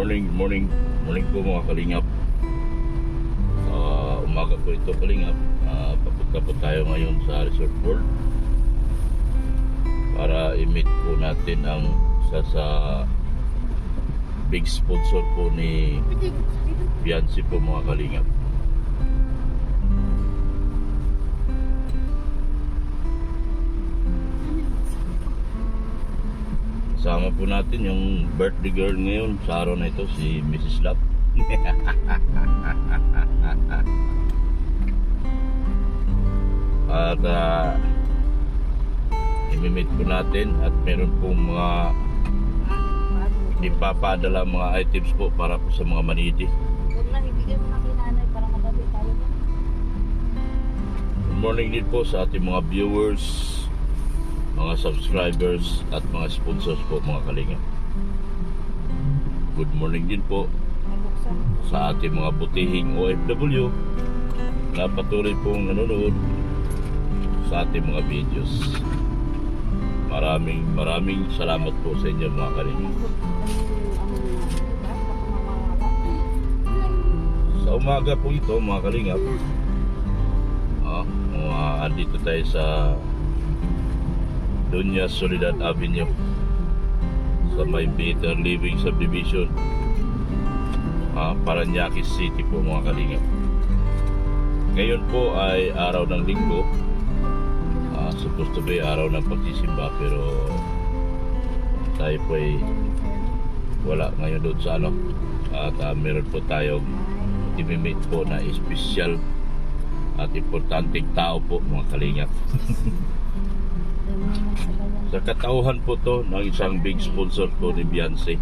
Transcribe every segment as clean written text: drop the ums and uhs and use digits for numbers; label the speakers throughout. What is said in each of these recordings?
Speaker 1: Morning po mga kalingap. Umaga po ito kalingap. Papunta po tayo ngayon sa Resort World para i-meet po natin ang isa sa big sponsor po ni Beyonce po mga kalingap. Kasama po natin yung birthday girl ngayon sa araw na ito, si Mrs. Lap. At i-meet po natin at meron pong mga ipapadala mga items po para po sa mga manidi.
Speaker 2: Huwag na, ibigay mo na kay nanay para magabi tayo.
Speaker 1: Good morning din po sa ating mga viewers, mga subscribers at mga sponsors po mga kalinga. Good morning din po
Speaker 2: Nabuksan.
Speaker 1: sa ating mga butihing OFW na patuloy pong nanonood sa ating mga videos. Maraming salamat po sa inyo mga kalinga. Sa umaga po ito mga kalingap, andito tayo sa Dunya Soledad Avenue sa may Better Living Subdivision, Parañaque City po mga kalingap. Ngayon po ay araw ng linggo, supposed to be araw ng pagsisimba, pero tayo po ay wala ngayon doon sa ano. At meron po tayong i-meet po na espesyal at importanteng tao po mga kalingap. Sa katauhan po to ng isang big sponsor po ni Beyonce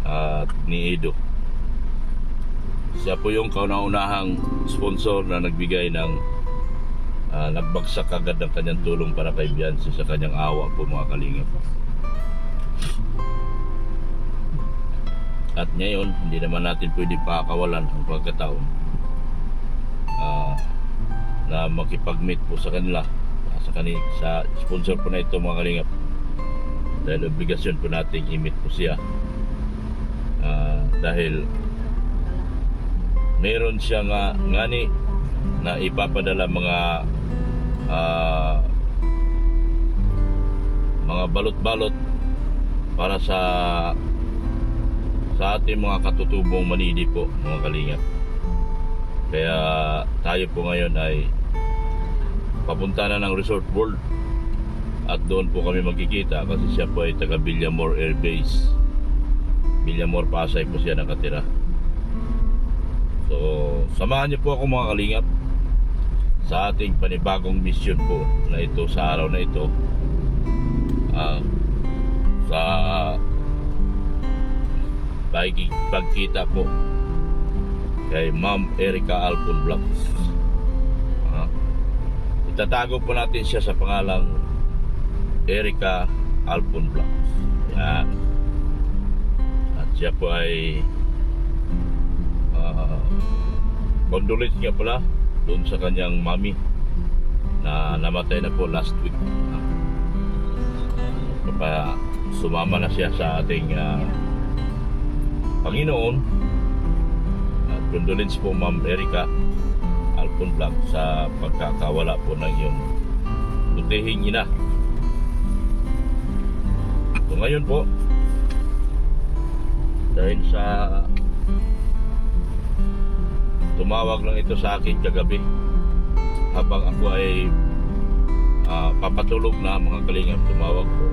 Speaker 1: at ni Edo. Siya po yung kauna-unahang sponsor na nagbigay ng nagbagsak agad ng kanyang tulong para kay Beyonce sa kanyang awa po mga kalingap. At ngayon, hindi naman natin pwede pakakawalan ang pagkataon na makipag-meet po sa kanila, sa sponsor po na ito mga kalingap, dahil obligasyon po natin i-meet po siya, dahil meron siya ngani na ipapadala mga balot-balot para sa ating mga katutubong manidi po mga kalingap. Kaya tayo po ngayon ay papunta na ng Resort World at doon po kami magkikita kasi siya po ay taga Villamor Air Base, Villamor, Pasay po siya nakatira. So samahan niyo po ako mga kalingap sa ating panibagong mission po na ito sa araw na ito, sa pagkita po kay Ma'am Erica Alpon Vlogs. Itatago po natin siya sa pangalang Erica Alpon Vlogs. Yan. At siya po ay condolence nga pala doon sa kanyang mami na namatay na po last week. Kaya sumama na siya sa ating Panginoon. At condolence po Ma'am Erica Alpon Vlog sa pagkakawala po ng iyong butihing ina. So ngayon po, dahil sa tumawag lang ito sa akin kagabi habang ako ay papatulog na mga kalingap, tumawag po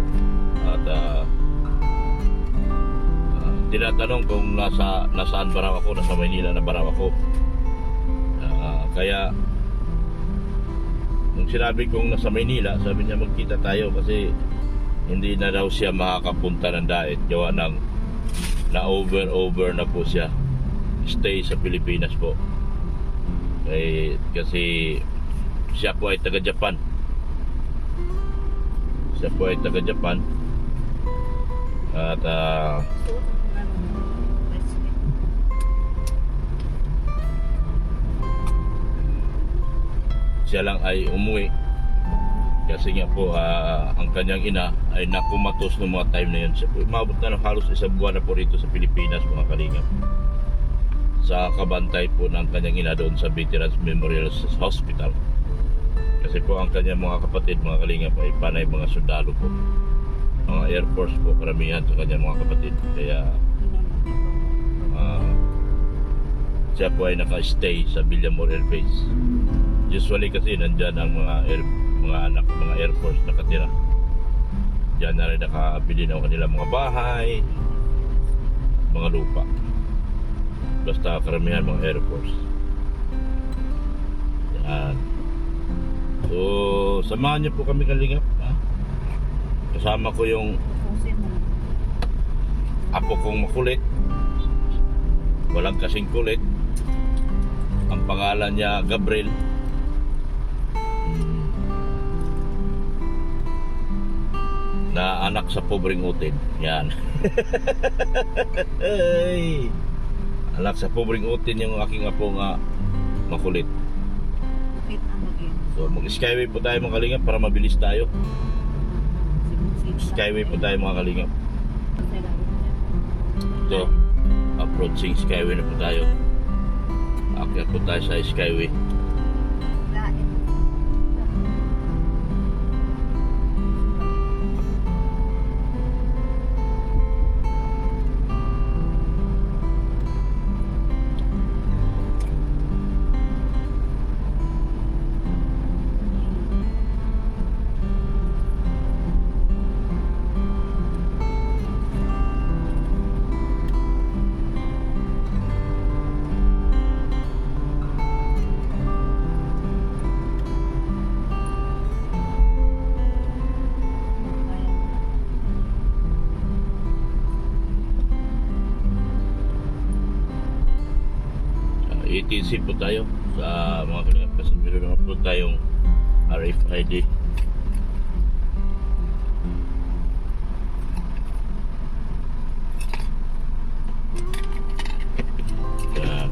Speaker 1: at tinatanong kung nasaan ba raw ako, nasa Maynila na ba raw ako. Kaya nung sinabi kong nasa Maynila, sabi niya magkita tayo kasi hindi na daw siya makakapunta ng daet gawa ng na over na po siya stay sa Pilipinas po. Kasi siya po ay taga Japan. At siya lang ay umuwi Kasi nga po, ang kanyang ina ay nakumatos ng mga time na yun. Siya po, umabot na ng halos isang buwan na po rito sa Pilipinas, mga kalingap. Sa kabantay po ng kanyang ina doon sa Veterans Memorial Hospital. Kasi po ang kanyang mga kapatid, mga kalingap, ay panay mga sundalo po. Mga Air Force po, karamihan sa kanyang mga kapatid. Kaya siya po ay naka-stay sa Villamor Air Base. Usually kasi nandyan ang mga anak, mga Air Force nakatira. Diyan na rin nakabili ng kanilang mga bahay, mga lupa. Basta karamihan mga Air Force. Yan. So, samahan niyo po kami kalingap. Ha? Kasama ko yung
Speaker 2: Pusin mo.
Speaker 1: apo kong makulit. Walang kasing kulit. Ang pangalan niya Gabriel. Na anak sa pobreng utin. Yan. Ay. Anak sa pobreng utin yung aking apo nga makulit.
Speaker 2: Fit ang maging.
Speaker 1: So mag-skyway po tayo mga kalingap para mabilis tayo. Skyway po tayo mga kalingap. So, approaching skyway na po tayo. Akyat po tayo sa skyway. ATC po tayo sa mga kalingap kasi meron naman po tayong RFID. Yan.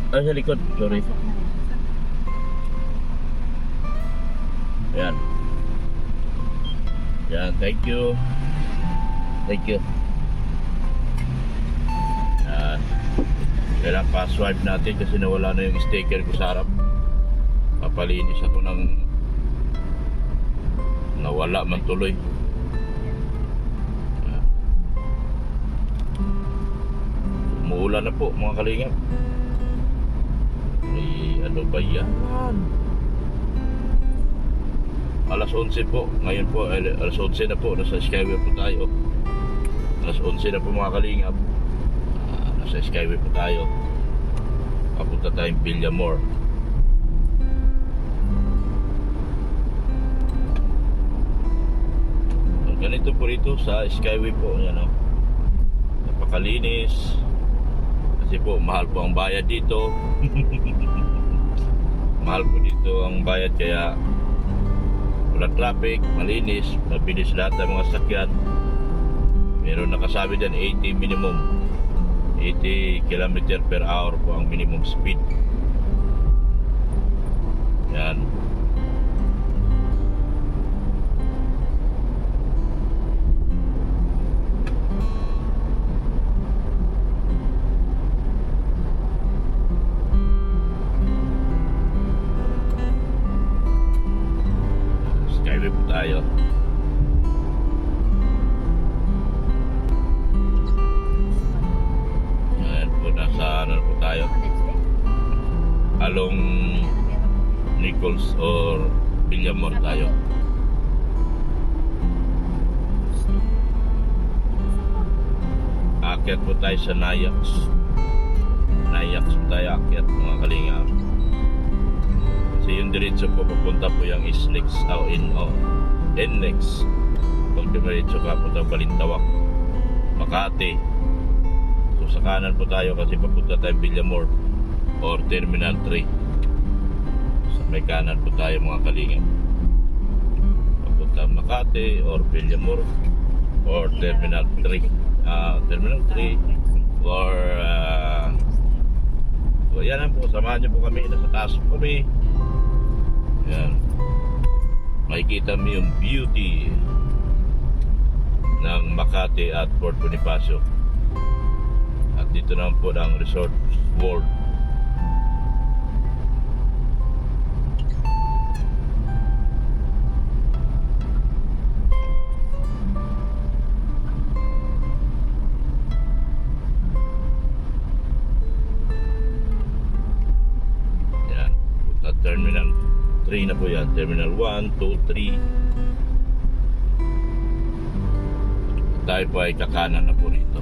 Speaker 1: Sa likod, sorry. Yan. Yan, thank you. Thank you. Yan. Kailangan pa-swipe natin kasi nawala na yung sticker ko sa harap. Papalinis ako ng nawala man tuloy. Yan. Umuulan na po mga kalingap. Ay, ano ba yan? Alas 11 po. Ngayon po, alas 11 na po. Nasa Skyway po tayo. Alas 11 na po mga kalingap. Nasa Skyway po tayo. Papunta tayong Villamor. Ganito po rito sa Skyway po. Yan o. Napakalinis. Kasi po, mahal po ang bayad dito. Mahal po dito ang bayad kaya wala traffic, malinis, mabilis lahat ng mga sakyan. Meron nakasabi dyan 80 minimum. 80 km per hour po ang minimum speed. Yan. Skyway po tayo. Ayan po, nasa ano po tayo, along Nichols or Villamor tayo. Aakyat po tayo sa Nayax. Nayax po tayo aakyat mga kalingap. Kasi yung diretso po papunta po yung Islex o NLEX. Pag diretso ka punta Balintawak, Makati. So sa kanan po tayo kasi papunta tayo Villamor or Terminal 3. Sa may kanan po tayo mga kalingap. Papunta Makati or Villamor or Terminal 3. Terminal 3 or so yan po, samahan niyo po kami, nasa taas po kami. Yan. Makikita mo yung beauty ng Makati at Port Bonifacio. At dito naman po ang Resort World. Yan. At Terminal 3 na po yan. Terminal 1, 2, 3. Tayo po ay kakanan na po rito.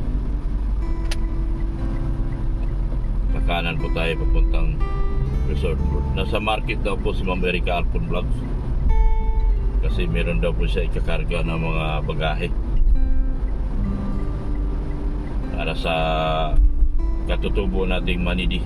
Speaker 1: Kakanan po tayo papuntang Resort World. Nasa market daw po si Ma'am Erica Alpon Vlogs. Kasi meron daw po siya ikakarga ng mga bagahe. Para sa katutubo nating Manidi.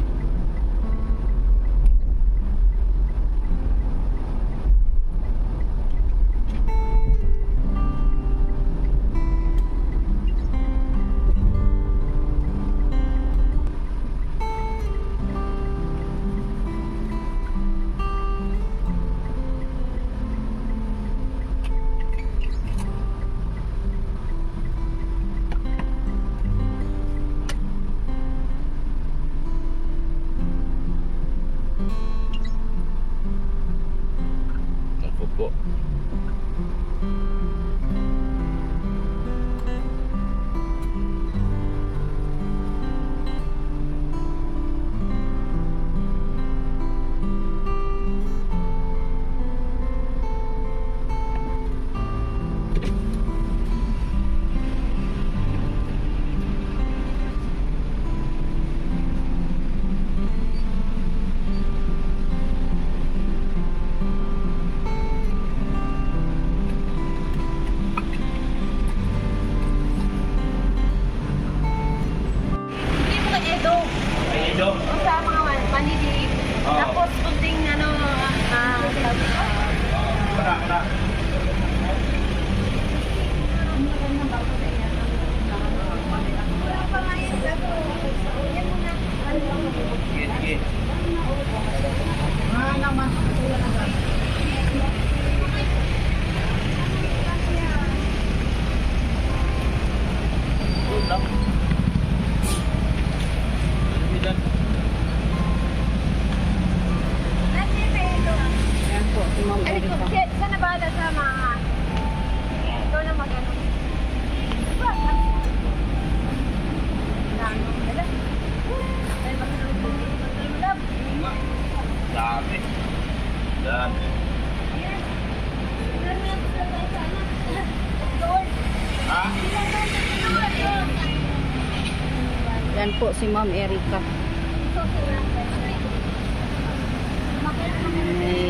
Speaker 1: Ako po.
Speaker 2: Hindi mo kay Edo.
Speaker 1: Edo.
Speaker 2: O sa mga manidig.
Speaker 1: Oo.
Speaker 2: Tapos kunting ano,
Speaker 1: Para. Sige.
Speaker 2: Yan po, si Ma'am Erica. Saan na ba sa mga? Ikaw na mag-ano. Diba? Ano? Dala. Dahil makalulog. Love.
Speaker 1: Dami. Dami. Ha?
Speaker 2: Yan po si Ma'am Erica. May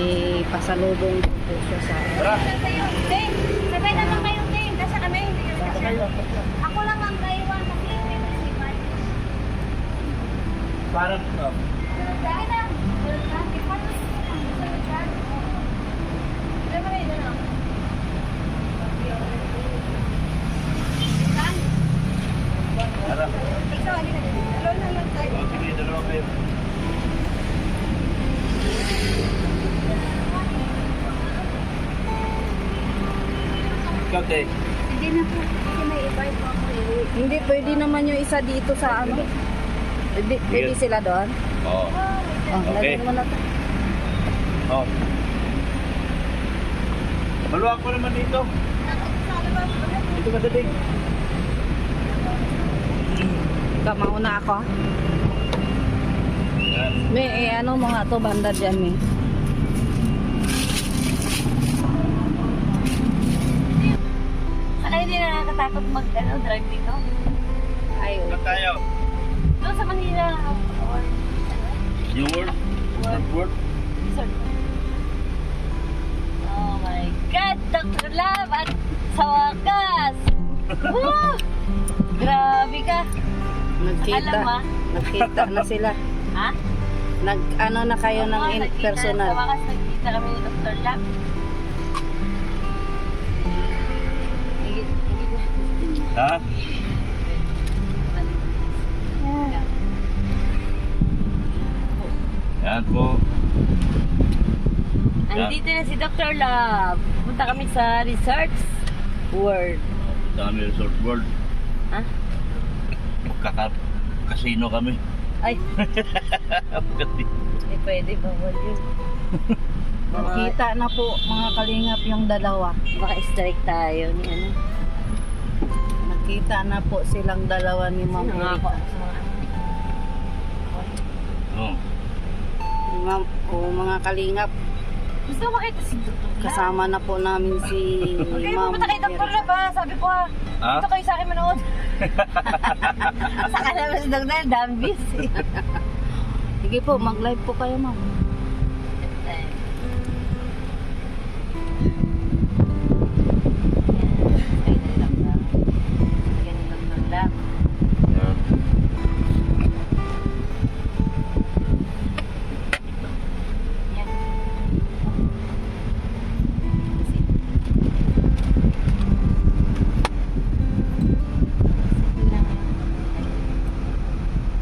Speaker 2: pasalubong po siya sa...
Speaker 1: Tara.
Speaker 3: Sabay naman kayo, Ting. Kasi kami, hindi kasi. Ako lang ang kaiwan kasi may musical.
Speaker 1: Parang
Speaker 3: Dahil na. Paano musical? Dahil mo rin na. Saan?
Speaker 1: Tara.
Speaker 3: Ikaw, hindi na. Alone na lang tayo.
Speaker 1: Sige, dalawa kayo. Ikaw, te.
Speaker 3: Hindi na po. Kasi may iba pa ako eh.
Speaker 2: Hindi, pwede naman yung isa dito sa ano. Pwede sila doon?
Speaker 1: Oo.
Speaker 2: Oh,
Speaker 1: Okay.
Speaker 2: lagyan mo na to.
Speaker 1: Oh. Maluwag ko naman dito. Dito ka dating.
Speaker 2: Mauna ako.
Speaker 1: Yan.
Speaker 2: May ano mga to banda dyan may.
Speaker 3: Saka hindi na nakakatakot drive dito.
Speaker 2: Ay,
Speaker 1: Saan tayo?
Speaker 3: Doon sa Manila.
Speaker 1: New World? World?
Speaker 3: Oh my God, Dr. Love! At sa wakas! Woo! Grabe ka!
Speaker 2: nagkita.
Speaker 3: Alam mo?
Speaker 2: Nagkita na sila.
Speaker 3: Ha?
Speaker 2: Ano na kayo ng
Speaker 3: Oo, nagkita.
Speaker 2: personal.
Speaker 3: Sa wakas nagkita kami ni Dr. Love.
Speaker 1: Ha? Yan po.
Speaker 3: Nandito na si Dr. Love. Punta kami sa Resorts World.
Speaker 1: Dami Resort World.
Speaker 3: Ha?
Speaker 1: Kasino kami.
Speaker 3: Ay, hindi pwede bawal yun.
Speaker 2: Kita na po mga kalingap yung dalawa.
Speaker 3: Baka strike tayo ni ano.
Speaker 2: Nakita na po silang dalawa ni Ma'am
Speaker 3: Nangako
Speaker 2: Erika.
Speaker 3: ako sa mga
Speaker 1: Oh.
Speaker 2: Ma'am, mga kalingap,
Speaker 3: Gusto ko makita si Dr. Love.
Speaker 2: kasama na po namin si
Speaker 3: Okay,
Speaker 2: Ma'am
Speaker 3: pumunta kay Dr.
Speaker 2: Erika.
Speaker 3: Love ha. Sabi ko ha.
Speaker 1: Ha?
Speaker 3: Dito kayo sa akin manood. Saka naman si Dr. Love, damn busy.
Speaker 2: Sige po, mag-live po kayo, Ma'am.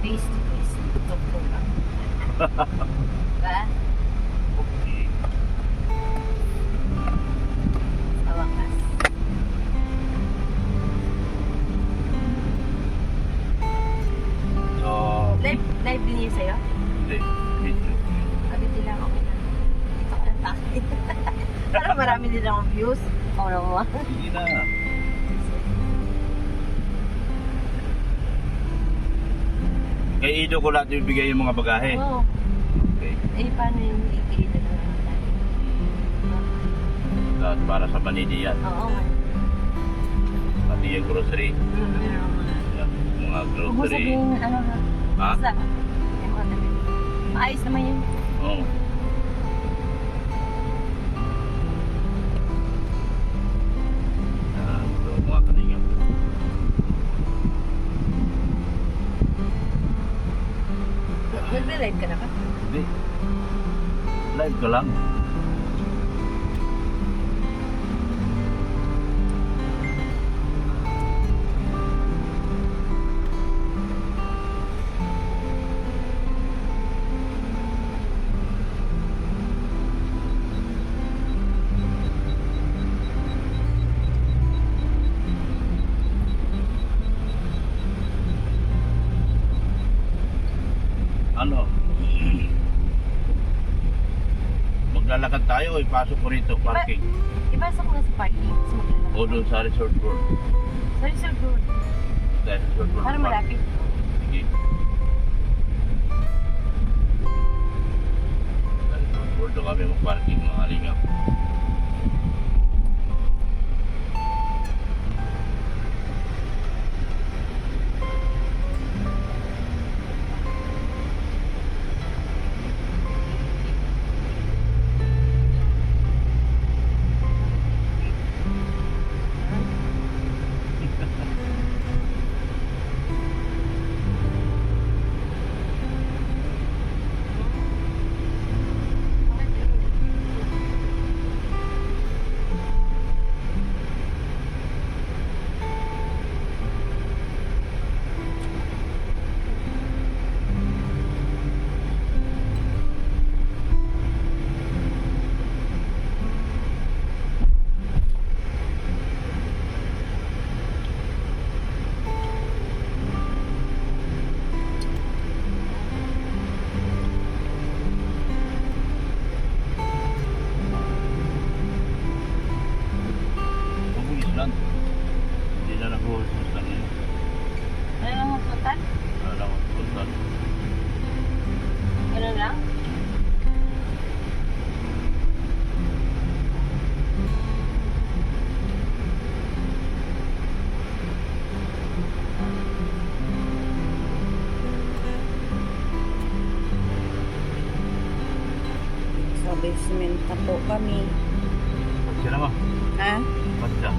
Speaker 3: Face to face. Ba?
Speaker 1: Okay.
Speaker 3: Sa wakas.
Speaker 1: So,
Speaker 3: Live din yun sa'yo?
Speaker 1: hindi. Video.
Speaker 3: Sabi nila okay na. Dito ka lang takit. Parang marami din akong views. Oo naman.
Speaker 1: Hindi na. Kay Ido ko lahat ibigay yung mga bagahe.
Speaker 3: Oo.
Speaker 1: Okay.
Speaker 3: Eh, paano yung ikilita na naman tayo?
Speaker 1: Lahat para sa Manini yan.
Speaker 3: Oo nga.
Speaker 1: Pati yung grocery. Yan, mga
Speaker 3: Huwag mo
Speaker 1: grocery.
Speaker 3: sabihin, ano ha?
Speaker 1: Ha?
Speaker 3: Basta. Yung mga damit. Maayos naman yun.
Speaker 1: Oo. So, mga kaningap.
Speaker 3: Nagre-live ka na ba?
Speaker 1: Hindi. Live ka lang. Ano? Maglalakad tayo o ipasok ko rito, parking.
Speaker 3: Ipasok mo na sa parking. Sa maglalakad.
Speaker 1: O doon sa Resort World.
Speaker 3: Sorry, sir, good.
Speaker 1: Dahil Resort World.
Speaker 3: Para malapit.
Speaker 1: Sige. Sa Resort World doon kami mag-parking mga kalingap. Mabuhis lang. Hindi na nag-uusap lang yun.
Speaker 3: Ano lang ang total?
Speaker 1: Wala lang uusap.
Speaker 3: Ganun lang?
Speaker 2: Sa basement na po kami.
Speaker 1: Sila mo.
Speaker 2: Ha?
Speaker 1: Basta.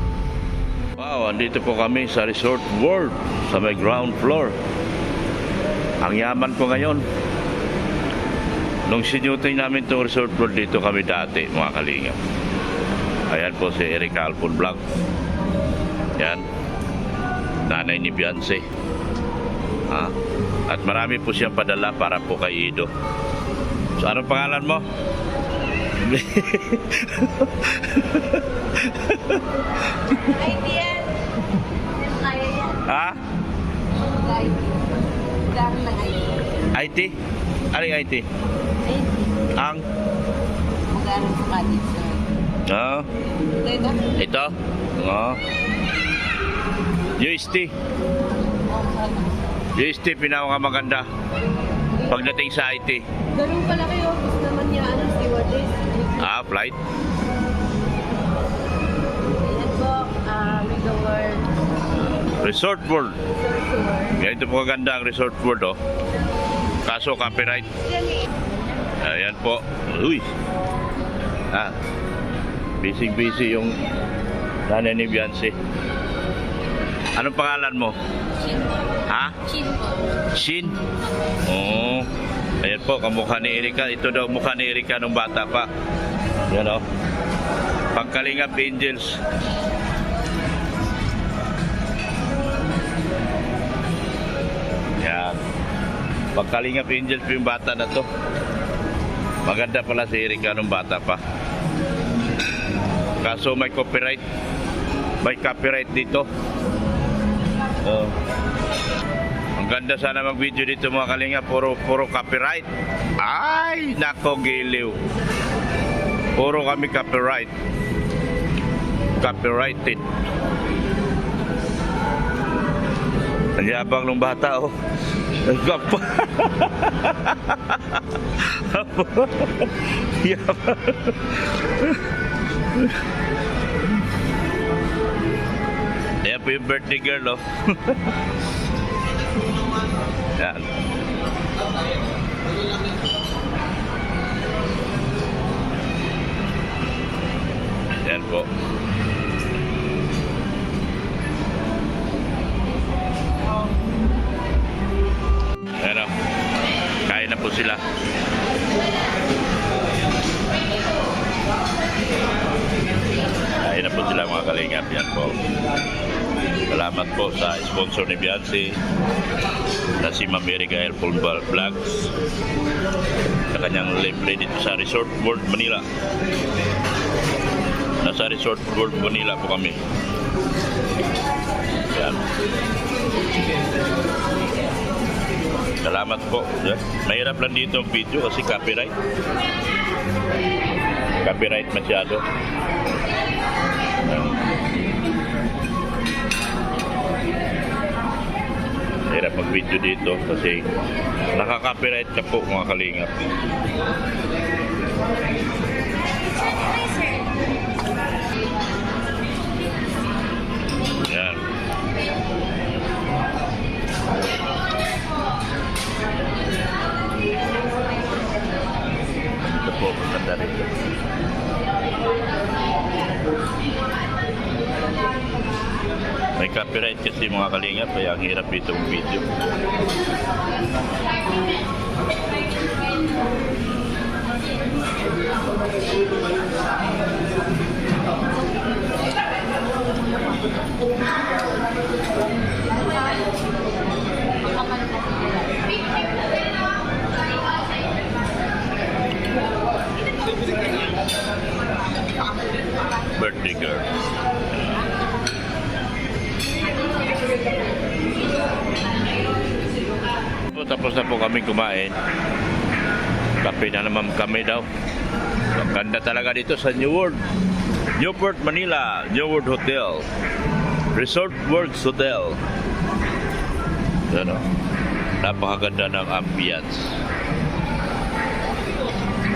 Speaker 1: Wow, andito po kami sa Resort World sa may ground floor. Ang yaman po ngayon. Nung sinuting namin itong Resort World dito kami dati, mga kalingap. Ayan po si Erika Alpon Vlog. Yan. Nanay ni Beyonce. Ha? At marami po siyang padala para po kay Ido. So, anong pangalan mo?
Speaker 3: Yan. Kaya yan.
Speaker 1: Ha?
Speaker 3: Kaya. Dami ng
Speaker 1: IT? Ano yung IT? Ang?
Speaker 3: Magkano sa kalit, sir?
Speaker 1: Ah,
Speaker 3: Ito?
Speaker 1: ito? Ah. UST. UST pinakamaganda pagdating sa IT.
Speaker 3: Ganun pala kayo. Gusto naman niya, stewardess.
Speaker 1: Ah, flight.
Speaker 3: Ayan po, Resort
Speaker 1: Resort World.
Speaker 3: World.
Speaker 1: Ganito po kaganda ang Resort World, oh. Kaso copyright.
Speaker 3: Yan eh.
Speaker 1: Ayan po. Uy. Ah. Busy yung nanay ni Beyonce. Anong pangalan mo?
Speaker 3: Chin po.
Speaker 1: Ha?
Speaker 3: Chin po.
Speaker 1: Shin. Oo. Ayan po, kamukha ni Erika. Ito daw mukha ni Erika nung bata pa. Yan, oh. Pangkalingap Angels. Yan. Pangkalingap Angels po yung bata na to. Maganda pala si Erika nung bata pa. Kaso may copyright. May copyright dito. Oh. Ang ganda sana mag-video dito mga kalinga. Puro copyright. Ay, nako giliw. Puro kami copyright. Copyrighted. Ang yabang ng bata, oh. Ang gapa. Yabang. Ayan po yung birthday girl, oh. Yan. Yan po. Ayan, oh. Kain na po sila. Kain na po sila mga kalingap. Yan po. Salamat po sa sponsor ni Beyonce na si Ma'am Erika Airport Vlogs sa kanyang libre dito sa Resort World Manila. Nasa Resort World Manila po kami. Yan. Salamat po. Yan. Mahirap lang dito ang video kasi copyright. Copyright masyado. Yan. Hirap mag-video dito kasi nakaka-copyright ka po mga kalingap. Yan. Ito po, maganda rin. May copyright kasi mga kalingap kaya ang hirap itong video. Birthday girl. Tapos na po kami kumain. Kape na naman kami daw. Ang ganda talaga dito sa New World. Newport, Manila. New World Hotel. Resort World Hotel. Ano? Napakaganda ng ambience.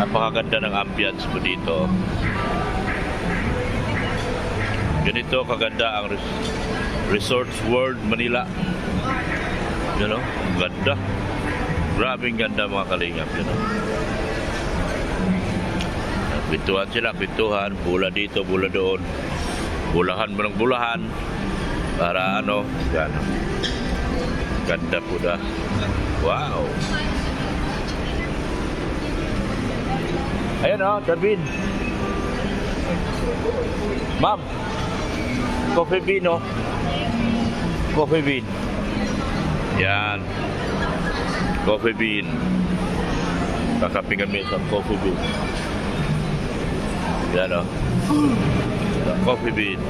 Speaker 1: Napakaganda ng ambience po dito. Ganito kaganda ang Resort World Manila. You know, ganda. Grabing ganda mga kalingap. You know. Pintuhan sila, pintuhan. Bula dito, bula doon. Bulahan mo ng bulahan. Para ano, yan. Ganda po na. Wow. Ayan o, Darwin. Ma'am. Coffee bean o. Coffee bean. Yan. Coffee bean. Kakape kami sa coffee bean. Yan o. Coffee Bean.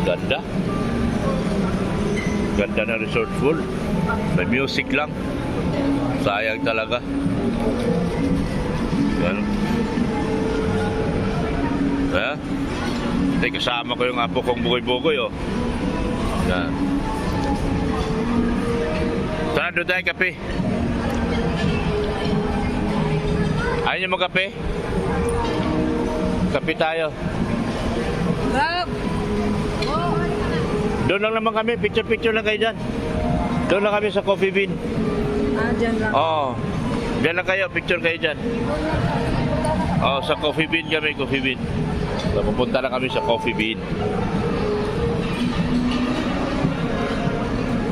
Speaker 1: Ganda. Ganda na resort pool. May music lang. Sayang talaga. Yan. Ha? Tay, kasama ko yung apo kong bugoy-bugoy, oh. Yan. Tara, doon tayo kape. Ayaw niyo mag-kape? Kape tayo. Doon lang naman kami, picture-picture lang kayo dyan. Doon lang kami sa Coffee Bean.
Speaker 3: Dyan lang.
Speaker 1: Oo. Dyan lang kayo, picture kayo dyan. Oo, sa Coffee Bean kami, Coffee Bean. So, pupunta na kami sa Coffee Bean.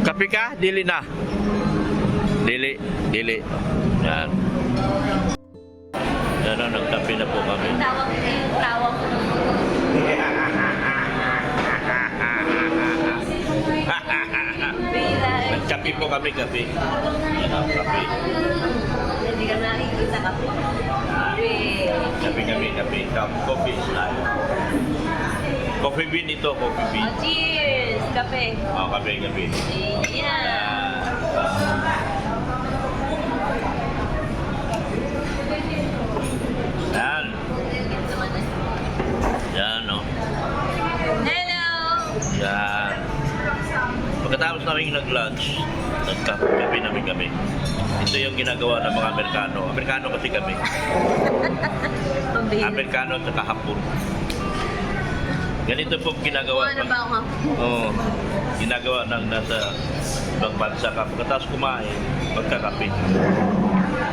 Speaker 1: Kape ka? Dili na. Dili. Yan. Yan o, nagkape na po kami.
Speaker 3: Tawag ko.
Speaker 1: Nagkape po kami, kape. Yan o, kape.
Speaker 3: Hindi ka nakikita ka po.
Speaker 1: Kape kami, kape. Coffee is life. Coffee Bean ito, Coffee Bean.
Speaker 3: Cheers! Kape.
Speaker 1: Oo, kape.
Speaker 3: Yeah.
Speaker 1: Yan. Yan, no?
Speaker 3: Hello!
Speaker 1: Yan. Pagkatapos namin nag-lunch, nagkape namin kami. Ito yung ginagawa ng mga Amerikano. Amerikano kasi kami.
Speaker 3: Pambihira.
Speaker 1: Amerikano at saka Hapon. Ganito po ginagawa.
Speaker 3: Ano ba ako?
Speaker 1: Oo. Ginagawa ng nasa ibang bansa ka. Pagkatapos kumain, magkakape.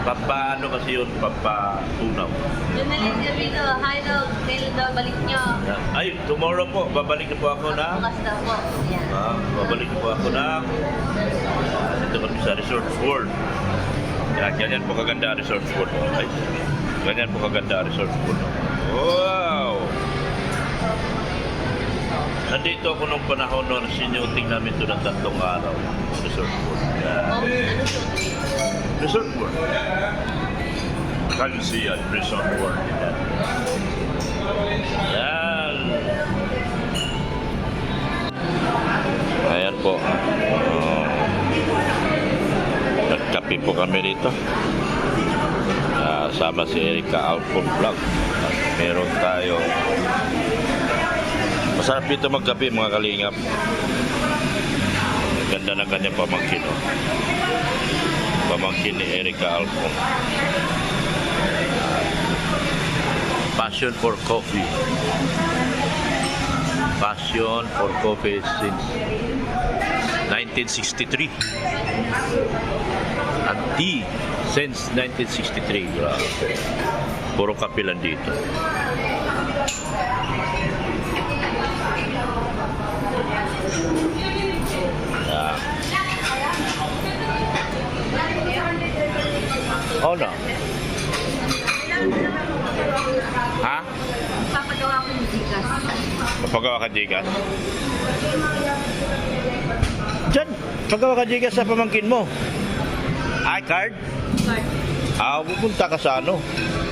Speaker 1: Papaano kasi yun, papatunaw.
Speaker 3: Lumalit kami ko. Hi daw. Kailan daw balik nyo?
Speaker 1: Yan. Ay, tomorrow po, babalik na po ako na.
Speaker 3: Bukas daw po. Yan.
Speaker 1: Babalik na po ako na. Ito kami sa Resort World. Yan, ganyan po kaganda Resort World. Ay, ganyan po kaganda Resort World. Wow! Nandito ako nung panahon noon, sinuting namin ito ng 3 araw. Resort World. Yan.
Speaker 3: Oh, ano siya?
Speaker 1: Resort World. Can you see at Resort World? Yan. Ayan po. Nagkape po kami dito. Sama si Erika Alpon Vlog. At meron tayo. Masarap dito magkape mga kalingap. Ganda ng kanyang pamangkin. Oh. Pamangkin ni Erika Alpon. Passion for coffee. Passion for coffee since 1963. At tea since 1963. Grabe. Puro kape lang dito. Yeah. Oh no. Ha?
Speaker 3: Papagawa ko yung Gcash.
Speaker 1: Pagawa ka Gcash? Diyan, pagawa ka Gcash sa pamangkin mo. iCard?
Speaker 3: Card.
Speaker 1: Pupunta ka sa ano?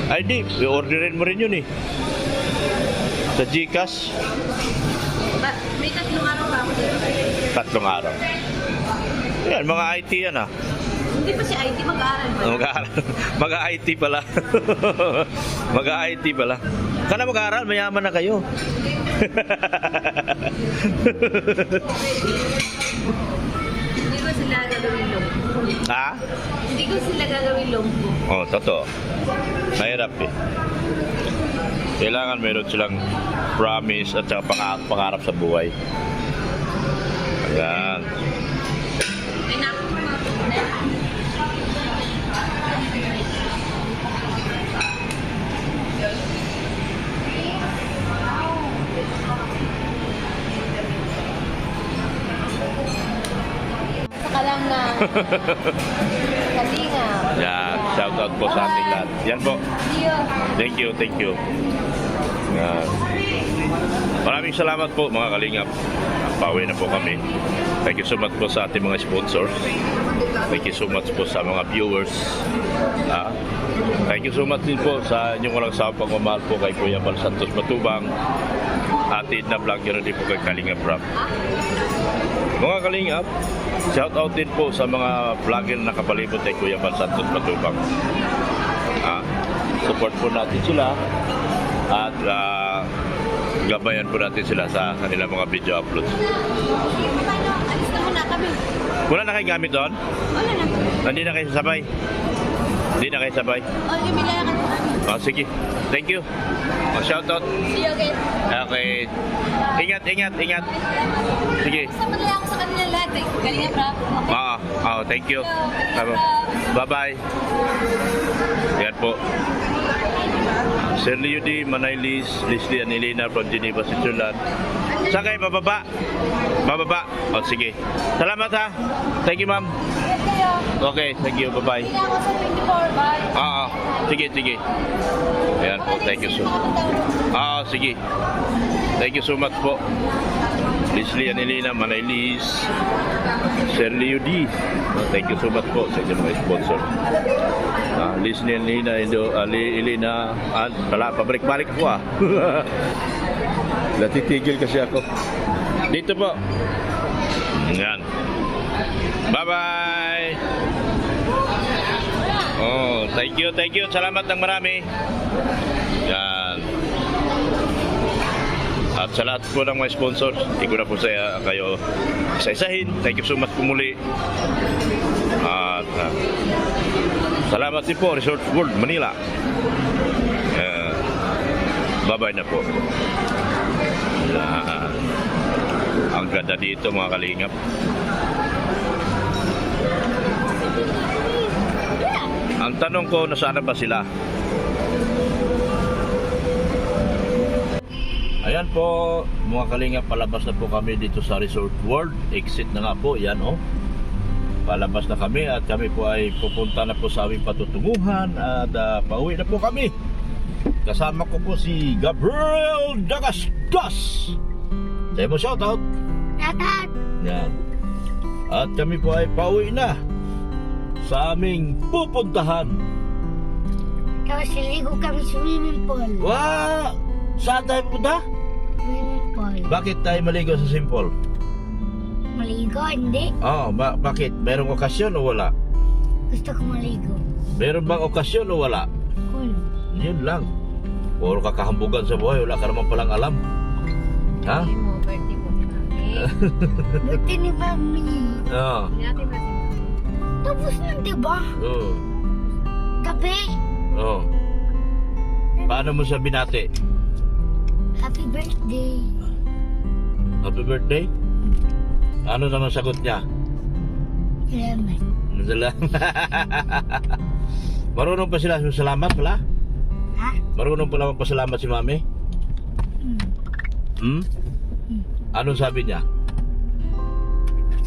Speaker 1: Ay di, i-orderin mo rin yun eh. Sa Gcash,
Speaker 3: May 3 araw ba ako dito?
Speaker 1: 3 araw. Yan, mga IT yan ah.
Speaker 3: Hindi pa si IT mag-aaral ba?
Speaker 1: Mag-IT pala. Mag-IT pala. Kana mag-aaral, mayaman na kayo.
Speaker 3: Hindi ko sila gagawin lombo.
Speaker 1: Ha?
Speaker 3: Hindi ko sila gagawin lombo.
Speaker 1: Oh, totoo. Mahirap eh. Kailangan meron silang promise at saka pangarap sa buhay. Ayan.
Speaker 3: Ay, naku.
Speaker 2: Saka lang na kalinga.
Speaker 1: Yan, shout out po sa ating lahat. Yan po. Thank you. Yan. Maraming salamat po mga kalingap. pauwi na po kami. Thank you so much po sa ating mga sponsors. Thank you so much po sa mga viewers. Thank you so much din po sa inyong walang sawang pagmamahal po kay Kuya Bal Santos Matubang. Atid na vlog yun din po kay Kalingap Rap. Mga Kalingap, shout out din po sa mga vlogger na nakapalibot kay Kuya Bal Santos Matubang. Support po natin sila at gabayan po natin sila sa kanilang mga video uploads.
Speaker 3: Alis na muna kami.
Speaker 1: Wala na kayo gamit doon?
Speaker 3: Wala na.
Speaker 1: Hindi na kayo sabay? Hindi na kayo sabay?
Speaker 3: Bibila ka na.
Speaker 1: Sige. Thank you. Shout out.
Speaker 3: See you again.
Speaker 1: Okay. Ingat. Sige.
Speaker 3: Sama nila ako sa kanila lahat eh. Galing nga, okay.
Speaker 1: Thank you. Bye-bye. Yan po. Sir Leo D, Manaylis, Leslie Anilina from Geneva, Switzerland. Saan kayo? Bababa? Sige. Salamat ha. Thank you, ma'am. Okay, thank you. Bye-bye.
Speaker 3: Hindi ako sa 24. Bye.
Speaker 1: Sige. Ayan po, thank you so much. Sige. Thank you so much po. Leslie Anilina, Manaylis, Sir Leo D. Thank you so much po sa inyong mga sponsor. Leslie Anilina, Elena, pabalik-balik ako Natitigil kasi ako. Dito po. Yan. Bye-bye. Thank you. Salamat ng marami. Yan. At sa lahat po ng mga sponsors, hindi ko na po kayo isa-isahin. Thank you so much po muli. At salamat din po, Resort World Manila. Bye-bye na po. Ang ganda dito mga Kalingap. Ang tanong ko, nasaan na ba sila? Ayan po, mga Kalingap, palabas na po kami dito sa Resort World. Exit na nga po, yan palabas na kami at kami po ay pupunta na po sa aming patutunguhan at pauwi na po kami. Kasama ko po si Gabriel Dagasgas. Tayo mo shoutout.
Speaker 3: Shoutout.
Speaker 1: Yan. At kami po ay pauwi na sa aming pupuntahan.
Speaker 3: Tapos siligo kami swimming pool.
Speaker 1: Wow! Saan tayo pupunta?
Speaker 3: Swimming pool.
Speaker 1: Bakit tayo maligo sa simple?
Speaker 3: Maligo, hindi.
Speaker 1: Bakit? Merong okasyon o wala?
Speaker 3: Gusto ko maligo.
Speaker 1: Meron bang okasyon o wala?
Speaker 3: Cool.
Speaker 1: Yun lang. Puro kakahambugan sa buhay, wala ka naman palang alam. Ha?
Speaker 2: Birthday mo, mami.
Speaker 3: Birthday ni Mami.
Speaker 1: Oo.
Speaker 2: Hindi natin masin.
Speaker 3: Tapos na, diba?
Speaker 1: Oo.
Speaker 3: Gabi.
Speaker 1: Oo. Paano mo sa binati?
Speaker 3: Happy birthday.
Speaker 1: Happy birthday? Ano naman sagot niya?
Speaker 3: Salamat.
Speaker 1: Salamat. Marunong pa sila salamat pala?
Speaker 3: Ha?
Speaker 1: Marunong pala magpasalamat si Mami? Anong sabi niya?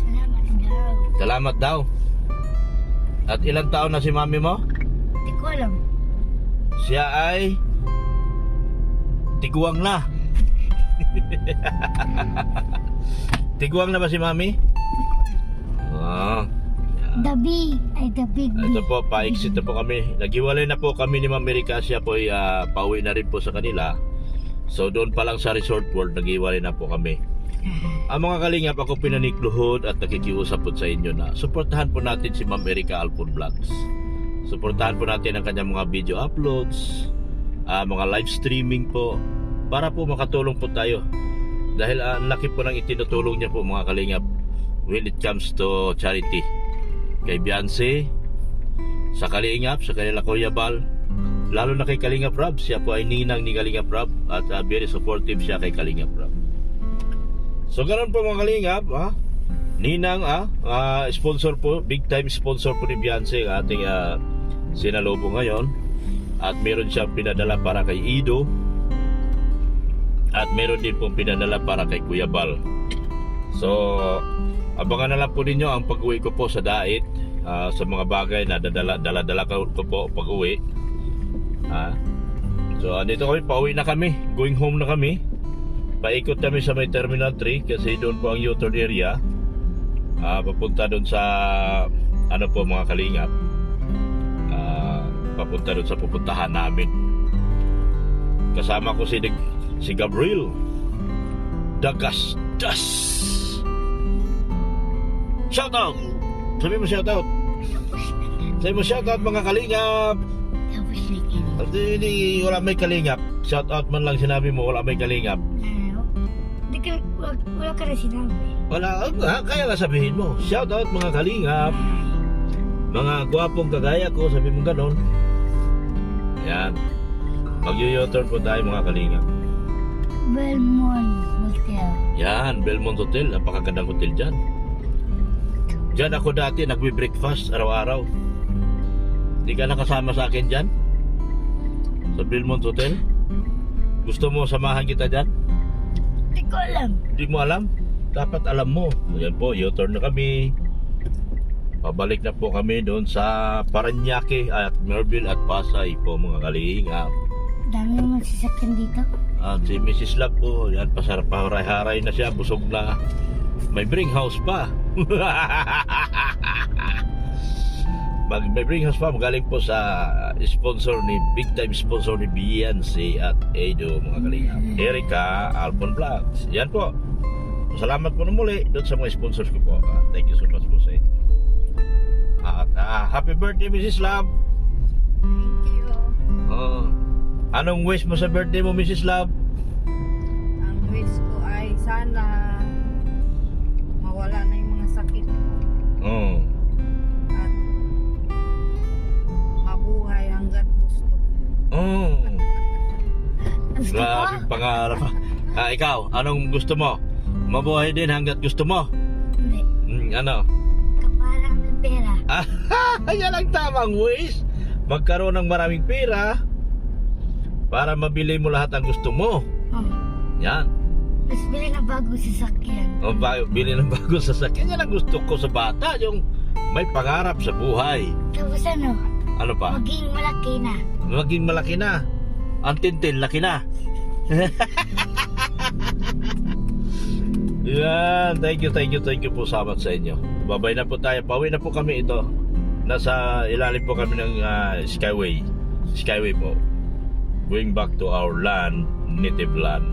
Speaker 3: Salamat daw.
Speaker 1: Salamat daw. At ilang taon na si Mami mo?
Speaker 3: Hindi ko alam.
Speaker 1: Siya ay tiguang na. Tiguang na ba si Mami?
Speaker 3: The big. Ay, the big.
Speaker 1: Ito po, pa-exit na po kami. Naghiwalay na po kami ni Ma'am Erika. Siya po ay pauwi na rin po sa kanila. So doon pa lang sa Resort World, naghiwalay na po kami. Ang mga Kalingap, ako pinanikluhod at nakikiusap po sa inyo na suportahan po natin si Ma'am Erika Alpon Vlogs. Suportahan po natin ang kanyang mga video uploads, mga live streaming po, para po makatulong po tayo. Dahil ang laki po ng itinutulong niya po mga Kalingap when it comes to charity. Kay Beyonce, sa Kalingap, sa kanila Kuya Bal, lalo na kay Kalingap Rob. Siya po ay ninang ni Kalingap Rob at very supportive siya kay Kalingap Rob. So ganoon po mga Kalingap, ninang sponsor po, big time sponsor po ni Beyonce ang ating sinalobo ngayon. At meron siyang pinadala para kay Ido. At meron din pong pinadala para kay Kuya Bal. So abangan na lang po ninyo ang pag-uwi ko po sa Dait, sa mga bagay na dala-dala ko po pag-uwi. So andito kami, pauwi na kami, going home na kami. paikot kami sa may Terminal 3 kasi doon po ang U-turn area. Papunta doon sa ano po mga kalingap. Papunta doon sa pupuntahan namin. Kasama ko si Gabriel Dagasdas. Shout out. Sabi mo shout out. Sabi mo shout out mga kalingap.
Speaker 3: Tapos like
Speaker 1: Hindi, wala may kalingap. Shout out man lang sinabi mo, wala may kalingap.
Speaker 3: wala ka na sinabi.
Speaker 1: Wala, kaya nga sabihin mo. Shout out mga kalingap. Mga gwapong kagaya ko, sabi mo ganon. Yan. Mag-u-turn po tayo mga kalingap.
Speaker 3: Belmont Hotel.
Speaker 1: Yan, Belmont Hotel. Napakagandang hotel dyan. Dyan ako dati nagbe-breakfast araw-araw. Hindi ka nakasama sa akin dyan? Sa Belmont Hotel? Gusto mo samahan kita dyan?
Speaker 3: Hindi ko alam.
Speaker 1: Hindi mo alam? Dapat alam mo. Yan po, U-turn na kami. Pabalik na po kami doon sa Parañaque at Merville at Pasay po mga kalingap.
Speaker 3: Dami naman sasakyan dito.
Speaker 1: At si Mrs. Love po, yan, paharay-haray na siya, busog na. May bring house pa. May bring house pa, magaling po sa sponsor ni, big time sponsor ni Beyonce at Edo mga kalingap. Erica Albon Vlogs. Yan po. Salamat po na muli doon sa mga sponsors ko po. Thank you so much po sa inyo. At happy birthday Mrs. Love.
Speaker 2: Thank you.
Speaker 1: Anong wish mo sa birthday mo Mrs. Love?
Speaker 2: Ang wish ko ay sana mawala na yung mga sakit
Speaker 1: Oh.
Speaker 2: at mabuhay hanggat gusto.
Speaker 1: Oh.
Speaker 3: Gusto ko?
Speaker 1: Grabe pangarap. Ikaw, anong gusto mo? Mabuhay din hanggat gusto mo?
Speaker 3: Hindi.
Speaker 1: Ano?
Speaker 3: Kaparang ng pera.
Speaker 1: Yan ang tamang wish. Magkaroon ng maraming pera para mabili mo lahat ang gusto mo.
Speaker 3: Oh.
Speaker 1: Yan.
Speaker 3: Mas bili na bagong sasakyan.
Speaker 1: O bili ng bagong sasakyan. Yan ang gusto ko sa bata. Yung may pangarap sa buhay.
Speaker 3: Tapos ano?
Speaker 1: Ano pa?
Speaker 3: Maging malaki na.
Speaker 1: Maging malaki na. Ang tintin, laki na. Yan. Thank you po salamat sa inyo. Babay na po tayo. Pauwi na po kami ito. Nasa ilalim po kami ng Skyway. Skyway po. Going back to our land, native land.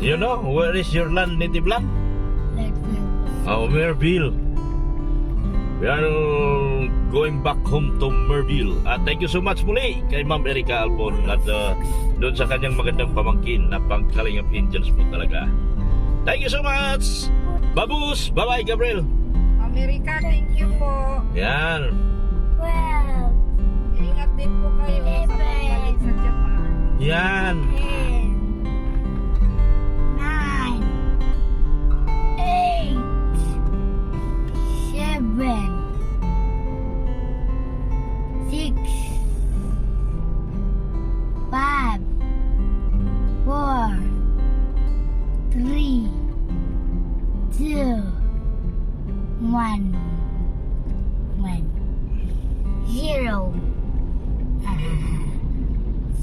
Speaker 1: You know, where is your land, native land? Merville. We are going back home to Merville. Thank you so much muli kay Ma'am Erica Albon at doon sa kanyang magandang pamangkin na pangkalingap angels po talaga. Thank you so much. Babus, bye-bye Gabriel.
Speaker 2: America, thank you po.
Speaker 1: Yan.
Speaker 3: Well,
Speaker 2: Ingat din po kayo sa pagbalik sa Japan.
Speaker 1: Yan.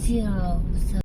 Speaker 3: 0.